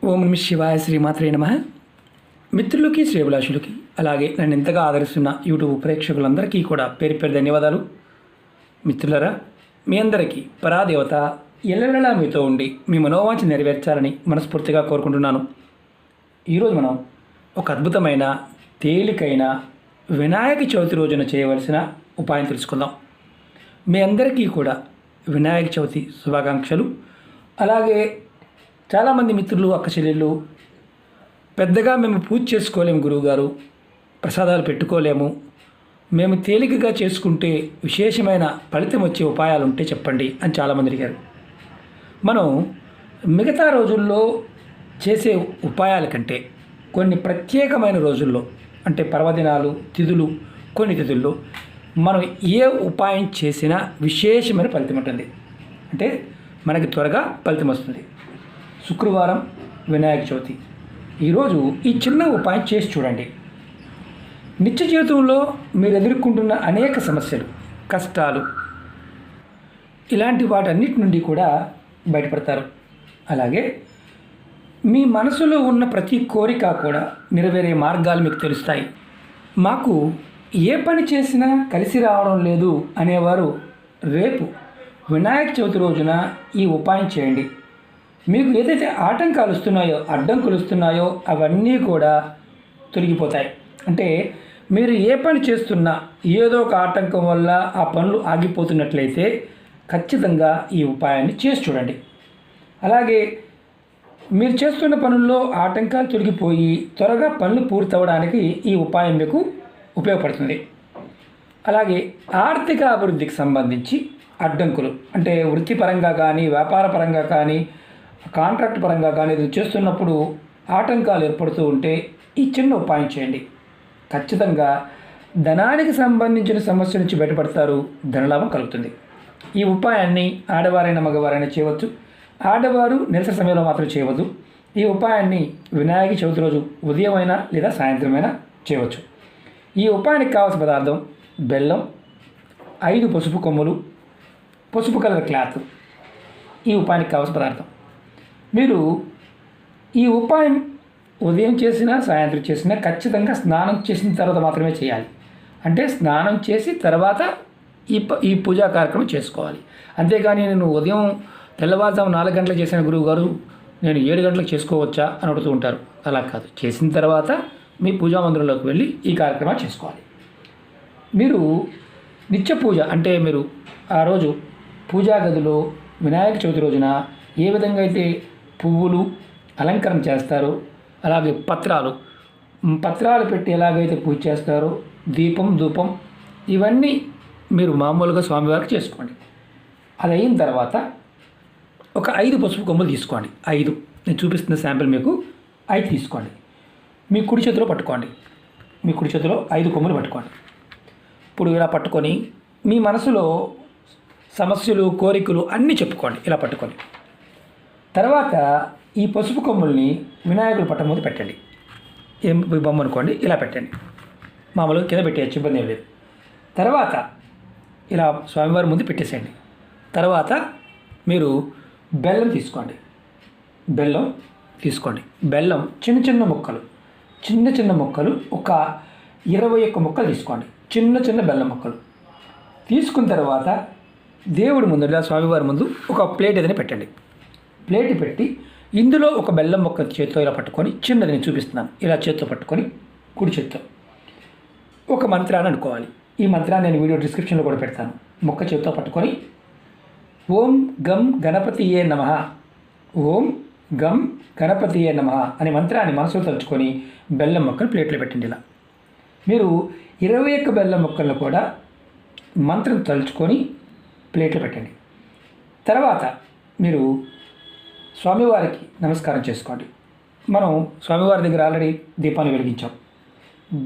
ఓం నమ శివాయ శ్రీమాత్రే నమ. మిత్రులకి శ్రేభిలాషులకి అలాగే నన్ను ఎంతగా ఆదరిస్తున్న యూట్యూబ్ ప్రేక్షకులందరికీ కూడా పేరు పేరు ధన్యవాదాలు. మిత్రులరా, మీ అందరికీ పరాదేవత ఎల్లెల్లలా మీతో ఉండి మీ మనోవాంఛ నెరవేర్చాలని మనస్ఫూర్తిగా కోరుకుంటున్నాను. ఈరోజు మనం ఒక అద్భుతమైన తేలికైన వినాయక చవితి రోజున చేయవలసిన ఉపాయం తెలుసుకుందాం. మీ అందరికీ కూడా వినాయక చవితి శుభాకాంక్షలు. అలాగే చాలామంది మిత్రులు అక్క చెల్లెళ్ళు పెద్దగా మేము పూజ చేసుకోలేము గురువుగారు, ప్రసాదాలు పెట్టుకోలేము, మేము తేలికగా చేసుకుంటే విశేషమైన ఫలితం వచ్చే ఉపాయాలు ఉంటే చెప్పండి అని చాలామంది అడిగారు. మనం మిగతా రోజుల్లో చేసే ఉపాయాల కంటే కొన్ని ప్రత్యేకమైన రోజుల్లో, అంటే పర్వదినాలు, తిథులు, కొన్ని తిథుల్లో మనం ఏ ఉపాయం చేసినా విశేషమైన ఫలితం ఉంటుంది. అంటే మనకి త్వరగా ఫలితం వస్తుంది. శుక్రవారం వినాయక చవితి. ఈరోజు ఈ చిన్న ఉపాయం చేసి చూడండి. నిత్య జీవితంలో మీరు ఎదుర్కొంటున్న అనేక సమస్యలు, కష్టాలు, ఇలాంటి వాటన్నిటి నుండి కూడా బయటపడతారు. అలాగే మీ మనసులో ఉన్న ప్రతి కోరిక కూడా నెరవేరే మార్గాలు మీకు తెలుస్తాయి. మాకు ఏ పని చేసినా కలిసి రావడం లేదు అనేవారు రేపు వినాయక చవితి రోజున ఈ ఉపాయం చేయండి. మీకు ఏదైతే ఆటంకాలు వస్తున్నాయో, అడ్డంకులు వస్తున్నాయో అవన్నీ కూడా తొలగిపోతాయి. అంటే మీరు ఏ పని చేస్తున్నా ఏదో ఒక ఆటంకం వల్ల ఆ పనులు ఆగిపోతున్నట్లయితే ఖచ్చితంగా ఈ ఉపాయాన్ని చేసి చూడండి. అలాగే మీరు చేస్తున్న పనుల్లో ఆటంకాలు తొలగిపోయి త్వరగా పనులు పూర్తవడానికి ఈ ఉపాయం మీకు ఉపయోగపడుతుంది. అలాగే ఆర్థిక అభివృద్ధికి సంబంధించి అడ్డంకులు, అంటే వృత్తిపరంగా కానీ, వ్యాపార పరంగా కానీ, కాంట్రాక్ట్ పరంగా కానీ ఇది చేస్తున్నప్పుడు ఆటంకాలు ఏర్పడుతూ ఉంటే ఈ చిన్న ఉపాయం చేయండి. ఖచ్చితంగా ధనానికి సంబంధించిన సమస్య నుంచి బయటపడతారు, ధనలాభం కలుగుతుంది. ఈ ఉపాయాన్ని ఆడవారైనా మగవారైనా చేయవచ్చు. ఆడవారు నెలసరి సమయంలో మాత్రం చేయవద్దు. ఈ ఉపాయాన్ని వినాయక చవితి రోజు ఉదయమైనా లేదా సాయంత్రమైనా చేయవచ్చు. ఈ ఉపాయానికి కావాల్సిన పదార్థం బెల్లం, 5 పసుపు కొమ్ములు, పసుపు కలర్ క్లాత్. ఈ ఉపాయానికి కావాల్సిన పదార్థం. మీరు ఈ ఉపాయం ఉదయం చేసినా సాయంత్రం చేసినా ఖచ్చితంగా స్నానం చేసిన తర్వాత మాత్రమే చేయాలి. అంటే స్నానం చేసి తర్వాత ఈ పూజా కార్యక్రమం చేసుకోవాలి. అంతేగాని నేను ఉదయం తెల్లవారుజాము 4 గంటలకు చేసిన గురువు గారు నేను 7 గంటలకు చేసుకోవచ్చా అని అడుగుతూ ఉంటారు. అలా కాదు, చేసిన తర్వాత మీ పూజా మందిరంలోకి వెళ్ళి ఈ కార్యక్రమాలు చేసుకోవాలి. మీరు నిత్య పూజ, అంటే మీరు ఆ రోజు పూజా గదిలో వినాయక చవితి రోజున ఏ విధంగా అయితే పువ్వులు అలంకరణ చేస్తారో, అలాగే పత్రాలు పెట్టి ఎలాగైతే పూజ చేస్తారో, దీపం, ధూపం ఇవన్నీ మీరు మామూలుగా స్వామివారికి చేసుకోండి. అది అయిన తర్వాత ఒక 5 పసుపు కొమ్ములు తీసుకోండి. 5 నేను చూపిస్తున్న శాంపిల్ మీకు 5 తీసుకోండి. మీ కుడి చేతిలో పట్టుకోండి. మీ కుడి చేతిలో 5 కొమ్ములు పట్టుకోండి. ఇప్పుడు ఇలా పట్టుకొని మీ మనసులో సమస్యలు, కోరికలు అన్నీ చెప్పుకోండి. ఇలా పట్టుకొని తర్వాత ఈ పసుపు కొమ్ముల్ని వినాయకుడి పట్టం మీద పెట్టండి. ఏం బొమ్మ అనుకోండి, ఇలా పెట్టండి. మామూలుగా కింద పెట్టేయచ్చు, ఇబ్బంది ఏం లేదు. తర్వాత ఇలా స్వామివారి ముందు పెట్టేసేయండి. తర్వాత మీరు బెల్లం తీసుకోండి. బెల్లం చిన్న చిన్న ముక్కలు ఒక 21 ముక్కలు తీసుకోండి. చిన్న బెల్లం ముక్కలు తీసుకున్న తర్వాత దేవుడి ముందు, ఇలా స్వామివారి ముందు ఒక ప్లేట్ ఏదైనా పెట్టండి. ప్లేట్ పెట్టి ఇందులో ఒక బెల్లం ముక్క చేతితో ఇలా పట్టుకొని, చిన్నది నేను చూపిస్తున్నాను, ఇలా చేతితో పట్టుకొని కుడి చేతితో ఒక మంత్రాన్ని అనుకోవాలి. ఈ మంత్రాన్ని నేను వీడియో డిస్క్రిప్షన్లో కూడా పెడతాను. మొక్క చేతితో పట్టుకొని ఓం గం గణపతియే నమః, ఓం గం గణపతియే నమః అనే మంత్రాన్ని మనసులో తలుచుకొని బెల్లం ముక్కలు ప్లేట్లో పెట్టండి. ఇలా మీరు 21 బెల్లం ముక్కలను కూడా మంత్రం తలుచుకొని ప్లేట్లో పెట్టండి. తర్వాత మీరు స్వామివారికి నమస్కారం చేసుకోండి. మనం స్వామివారి దగ్గర ఆల్రెడీ దీపాన్ని వెలిగించాం.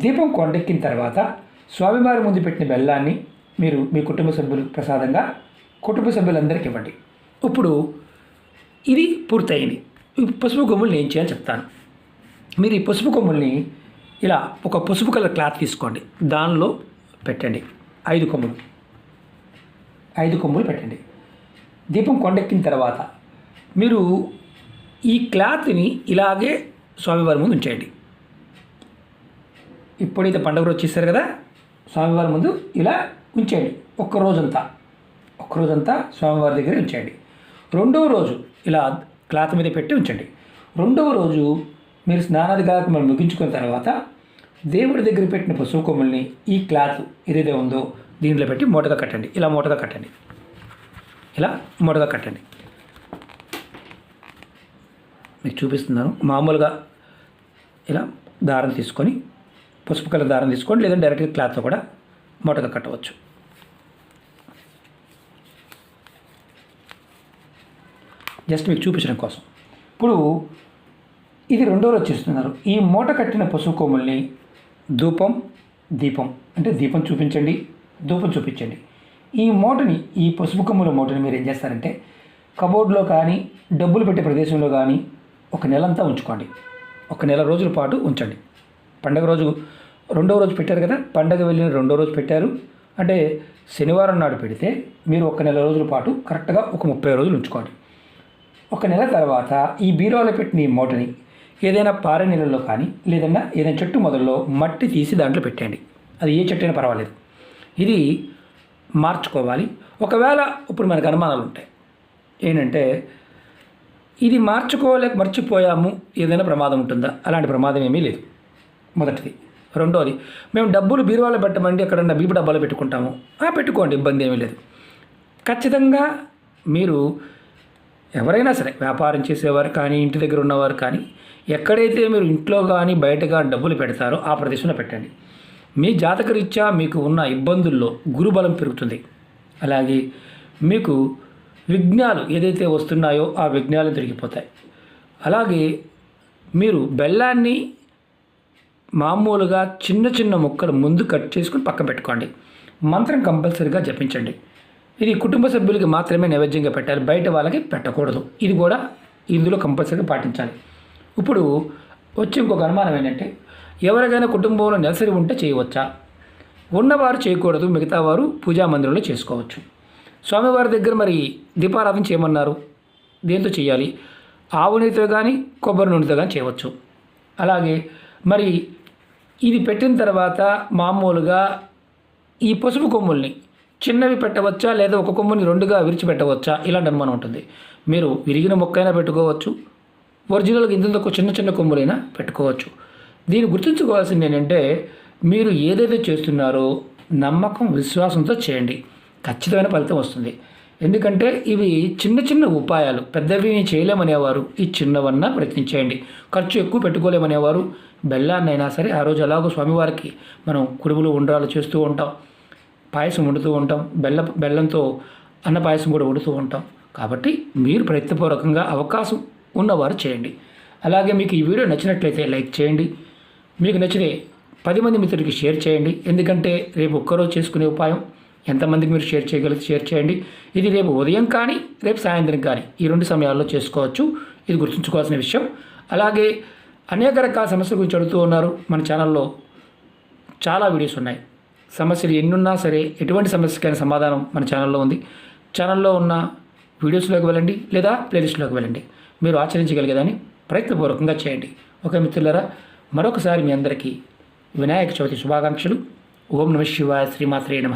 దీపం కొండెక్కిన తర్వాత స్వామివారి ముందు పెట్టిన బెల్లాన్ని మీరు మీ కుటుంబ సభ్యులు ప్రసాదంగా కుటుంబ సభ్యులందరికీ ఇవ్వండి. ఇప్పుడు ఇది పూర్తయింది. ఈ పసుపు కొమ్ముల్ని ఏం చేయాలో చెప్తాను. మీరు ఈ పసుపు కొమ్ముల్ని ఇలా ఒక పసుపు కలర్ క్లాత్ తీసుకోండి, దానిలో పెట్టండి. 5 కొమ్ములు పెట్టండి. దీపం కొండెక్కిన తర్వాత మీరు ఈ క్లాత్ని ఇలాగే స్వామివారి ముందు ఉంచేయండి. ఇప్పుడైతే పండుగ రోజు చేశారు కదా, స్వామివారి ముందు ఇలా ఉంచేయండి. ఒక్కరోజంతా స్వామివారి దగ్గర ఉంచేయండి. రెండవ రోజు ఇలా క్లాత్ మీద పెట్టి ఉంచండి. రెండవ రోజు మీరు స్నానాది కార్యక్రమాలు ముగించుకున్న తర్వాత దేవుడి దగ్గర పెట్టిన పసుపు కొమ్ముల్ని ఈ క్లాత్ ఏదైతే ఉందో దీంట్లో పెట్టి మూటగా కట్టండి. ఇలా మూటగా కట్టండి. మీకు చూపిస్తున్నాను. మామూలుగా ఇలా దారం తీసుకొని, పసుపు కలర్ దారం తీసుకోండి, లేదంటే డైరెక్ట్గా క్లాత్తో కూడా మూటగా కట్టవచ్చు. జస్ట్ మీకు చూపించడం కోసం. ఇప్పుడు ఇది రెండో రోజు చేస్తున్నారు. ఈ మూట కట్టిన పసుపు కొమ్ముల్ని దీపం అంటే దీపం చూపించండి, ధూపం చూపించండి. ఈ పసుపు కొమ్ముల మూటని మీరు ఏం చేస్తారంటే కబోర్డ్లో కానీ, డబ్బులు పెట్టే ప్రదేశంలో కానీ ఒక నెలంతా ఉంచుకోండి. ఒక నెల రోజుల పాటు ఉంచండి. పండగ రోజు రెండో రోజు పెట్టారు కదా, పండగ వెళ్ళిన రెండో రోజు పెట్టారు అంటే శనివారం నాడు పెడితే మీరు ఒక నెల రోజుల పాటు కరెక్ట్గా ఒక 30 రోజులు ఉంచుకోండి. ఒక నెల తర్వాత ఈ బీరువాలో పెట్టిన ఈ మూటని ఏదైనా పారే నీళ్ళల్లో కానీ, లేదన్నా ఏదైనా చెట్టు మొదల్లో మట్టి తీసి దాంట్లో పెట్టండి. అది ఏ చెట్టు అయినా పర్వాలేదు. ఇది మార్చుకోవాలి. ఒకవేళ ఇప్పుడు మనకు అనుమానాలు ఉంటాయి ఏంటంటే, ఇది మర్చిపోయాము, ఏదైనా ప్రమాదం ఉంటుందా? అలాంటి ప్రమాదం ఏమీ లేదు, మొదటిది. రెండోది, మేము డబ్బులు బీరువాలో పెట్టమండి, ఎక్కడన్నా బీపు డబ్బాలో పెట్టుకుంటాము, పెట్టుకోండి, ఇబ్బంది ఏమీ లేదు. ఖచ్చితంగా మీరు ఎవరైనా సరే, వ్యాపారం చేసేవారు కానీ, ఇంటి దగ్గర ఉన్నవారు కానీ, ఎక్కడైతే మీరు ఇంట్లో కానీ బయట కానీ డబ్బులు పెడతారో ఆ ప్రదేశంలో పెట్టండి. మీ జాతకరీత్యా మీకు ఉన్న ఇబ్బందుల్లో గురుబలం పెరుగుతుంది. అలాగే మీకు విఘ్నాలు ఏదైతే వస్తున్నాయో ఆ విఘ్నాలు తిరిగిపోతాయి. అలాగే మీరు బెల్లాన్ని మామూలుగా చిన్న ముక్కలు ముందు కట్ చేసుకుని పక్కన పెట్టుకోండి. మంత్రం కంపల్సరీగా జపించండి. ఇది కుటుంబ సభ్యులకి మాత్రమే నైవేద్యంగా పెట్టాలి, బయట వాళ్ళకి పెట్టకూడదు. ఇది కూడా ఇందులో కంపల్సరీగా పాటించాలి. ఇప్పుడు వచ్చే ఇంకొక అనుమానం ఏంటంటే, ఎవరికైనా కుటుంబంలో నెలసరి ఉంటే చేయవచ్చా? ఉన్నవారు చేయకూడదు, మిగతా వారు పూజా మందిరంలో చేసుకోవచ్చు. స్వామివారి దగ్గర మరి దీపారాధన చేయమన్నారు, దేంతో చేయాలి? ఆవు నూనెతో కానీ, కొబ్బరి నూనెతో కానీ చేయవచ్చు. అలాగే మరి ఇది పెట్టిన తర్వాత మామూలుగా ఈ పసుపు కొమ్ముల్ని చిన్నవి పెట్టవచ్చా, లేదా ఒక కొమ్ముని 2గా విరిచిపెట్టవచ్చా? ఇలాంటి అనుమానం ఉంటుంది. మీరు విరిగిన మొక్కైనా పెట్టుకోవచ్చు, ఒరిజినల్గా ఇందులో చిన్న కొమ్ములైనా పెట్టుకోవచ్చు. దీన్ని గుర్తుంచుకోవాల్సింది ఏంటంటే, మీరు ఏదైతే చేస్తున్నారో నమ్మకం, విశ్వాసంతో చేయండి, ఖచ్చితమైన ఫలితం వస్తుంది. ఎందుకంటే ఇవి చిన్న ఉపాయాలు, పెద్దవి చేయలేమనేవారు ఈ చిన్నవన్నా ప్రయత్నించేయండి. ఖర్చు ఎక్కువ పెట్టుకోలేమనేవారు బెల్లాన్నైనా సరే ఆ రోజు ఎలాగో స్వామివారికి మనం కుడుములు ఉండ్రాలు చేస్తూ ఉంటాం, పాయసం వండుతూ ఉంటాం, బెల్లంతో అన్న పాయసం కూడా వండుతూ ఉంటాం. కాబట్టి మీరు ప్రయత్నపూర్వకంగా అవకాశం ఉన్నవారు చేయండి. అలాగే మీకు ఈ వీడియో నచ్చినట్లయితే లైక్ చేయండి. మీకు నచ్చితే 10 మంది మిత్రులకి షేర్ చేయండి. ఎందుకంటే రేపు ఒక్కరోజు చేసుకునే ఉపాయం ఎంతమందికి మీరు షేర్ చేయగలిగితే షేర్ చేయండి. ఇది రేపు ఉదయం కానీ, రేపు సాయంత్రం కానీ, ఈ 2 సమయాల్లో చేసుకోవచ్చు. ఇది గుర్తుంచుకోవాల్సిన విషయం. అలాగే అనేక రకాల సమస్యల గురించి అడుగుతూ ఉన్నారు. మన ఛానల్లో చాలా వీడియోస్ ఉన్నాయి. సమస్యలు ఎన్నున్నా సరే, ఎటువంటి సమస్యకైనా సమాధానం మన ఛానల్లో ఉంది. ఛానల్లో ఉన్న వీడియోస్లోకి వెళ్ళండి, లేదా ప్లేలిస్ట్లోకి వెళ్ళండి. మీరు ఆచరించగలిగేదాన్ని ప్రయత్నపూర్వకంగా చేయండి. ఓకే మిత్రులారా, మరొకసారి మీ అందరికీ వినాయక చవితి శుభాకాంక్షలు. ఓం నమః శివాయ. శ్రీమాత్రే నమః.